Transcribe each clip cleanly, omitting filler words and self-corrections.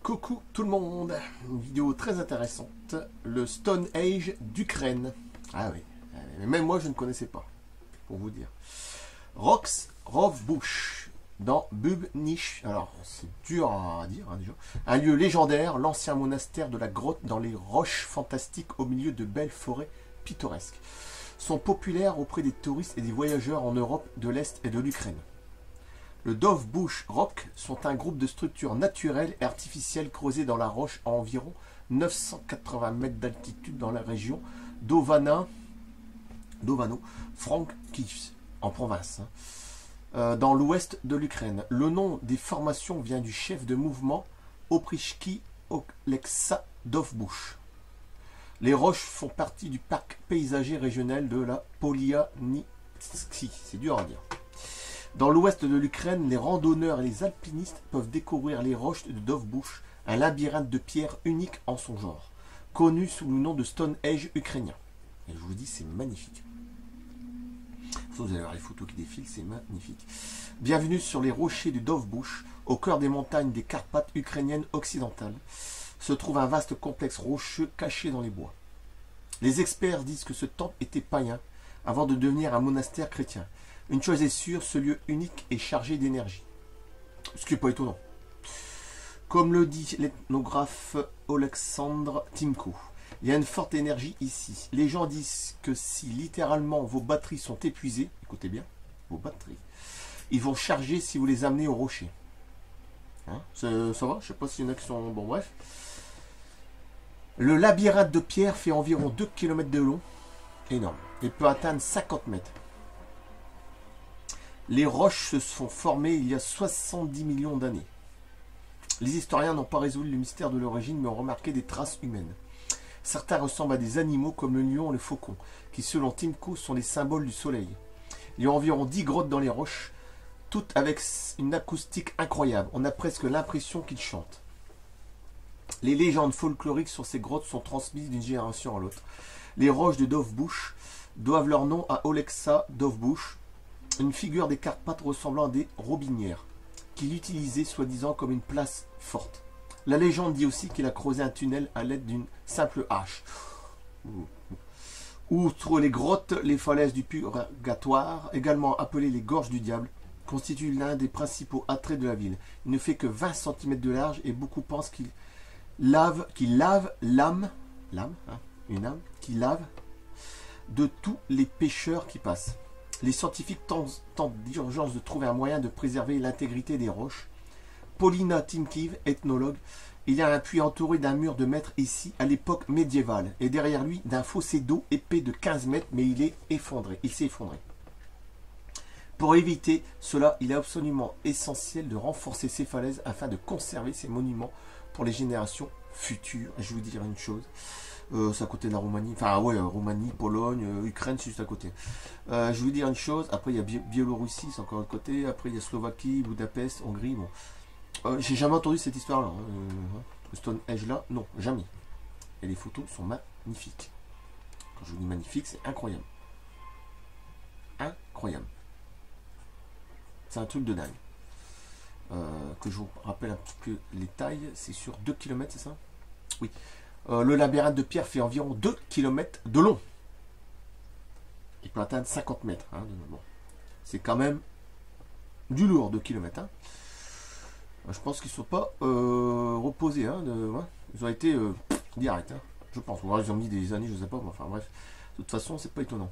Coucou tout le monde, une vidéo très intéressante, le Stone Age d'Ukraine. Ah oui, même moi je ne connaissais pas, pour vous dire. Rox Rovbush, dans Bubnich, alors c'est dur à dire hein, déjà. Un lieu légendaire, l'ancien monastère de la grotte dans les roches fantastiques au milieu de belles forêts pittoresques. Sont populaires auprès des touristes et des voyageurs en Europe de l'Est et de l'Ukraine. Le Dovbush Rock sont un groupe de structures naturelles et artificielles creusées dans la roche à environ 980 mètres d'altitude dans la région d'Ovano-Frankivsk, en province, dans l'ouest de l'Ukraine. Le nom des formations vient du chef de mouvement Oprishki Oleksa Dovbush. Les roches font partie du parc paysager régional de la Polianitsky. C'est dur à dire. Dans l'ouest de l'Ukraine, les randonneurs et les alpinistes peuvent découvrir les roches de Dovbush, un labyrinthe de pierres unique en son genre, connu sous le nom de Stone Age ukrainien. Et je vous dis, c'est magnifique. Vous allez voir les photos qui défilent, c'est magnifique. Bienvenue sur les rochers du Dovbush, au cœur des montagnes des Carpates ukrainiennes occidentales, se trouve un vaste complexe rocheux caché dans les bois. Les experts disent que ce temple était païen avant de devenir un monastère chrétien. Une chose est sûre, ce lieu unique est chargé d'énergie. Ce qui n'est pas étonnant. Comme le dit l'ethnographe Oleksandr Timko, il y a une forte énergie ici. Les gens disent que si littéralement vos batteries sont épuisées, écoutez bien, vos batteries, ils vont charger si vous les amenez au rocher. Hein, ça va? Je ne sais pas s'il y en a qui sont... Bon bref. Le labyrinthe de pierre fait environ 2 km de long. Énorme. Et peut atteindre 50 mètres. Les roches se sont formées il y a 70 millions d'années. Les historiens n'ont pas résolu le mystère de l'origine, mais ont remarqué des traces humaines. Certains ressemblent à des animaux comme le lion et le faucon, qui selon Timko sont les symboles du soleil. Il y a environ 10 grottes dans les roches, toutes avec une acoustique incroyable. On a presque l'impression qu'ils chantent. Les légendes folkloriques sur ces grottes sont transmises d'une génération à l'autre. Les roches de Dovbush doivent leur nom à Oleksa Dovbush, une figure des Carpates ressemblant à des robinières, qu'il utilisait soi-disant comme une place forte. La légende dit aussi qu'il a creusé un tunnel à l'aide d'une simple hache. Outre les grottes, les falaises du purgatoire, également appelées les gorges du diable, constituent l'un des principaux attraits de la ville. Il ne fait que 20 cm de large et beaucoup pensent qu'il lave l'âme, une âme, qui lave de tous les pécheurs qui passent. Les scientifiques tentent d'urgence de trouver un moyen de préserver l'intégrité des roches. Paulina Timkiv, ethnologue, il y a un puits entouré d'un mur de mètres ici à l'époque médiévale et derrière lui d'un fossé d'eau épais de 15 mètres mais il s'est effondré. Pour éviter cela, il est absolument essentiel de renforcer ces falaises afin de conserver ces monuments pour les générations futures. Je vais vous dire une chose. C'est à côté de la Roumanie, enfin ouais, Roumanie, Pologne, Ukraine, c'est juste à côté. Je vais vous dire une chose, après il y a Biélorussie, c'est encore de l'autre côté, après il y a Slovaquie, Budapest, Hongrie, bon. J'ai jamais entendu cette histoire-là, le Stone Age là, non, jamais. Et les photos sont magnifiques. Quand je vous dis magnifique, c'est incroyable. Incroyable. C'est un truc de dingue. Que je vous rappelle un petit peu les tailles, c'est sur 2 km, c'est ça? Oui. Le labyrinthe de pierre fait environ 2 km de long. Il peut atteindre 50 mètres. Hein, bon. C'est quand même du lourd, 2 km. Hein. Je pense qu'ils ne sont pas reposés. Hein, ils ont été directs. Hein, je pense. Ou alors ils ont mis des années, je ne sais pas. Mais enfin bref. De toute façon, c'est pas étonnant.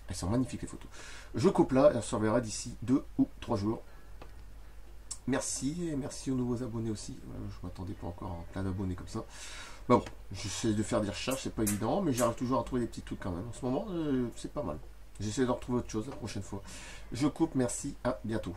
Elles sont magnifiques les photos. Je coupe là et on se reverra d'ici 2 ou 3 jours. Merci et merci aux nouveaux abonnés aussi. Je ne m'attendais pas encore à plein d'abonnés comme ça. Bon, j'essaie de faire des recherches, c'est pas évident, mais j'arrive toujours à trouver des petits trucs quand même. En ce moment, c'est pas mal. J'essaie de retrouver autre chose la prochaine fois. Je coupe, merci, à bientôt.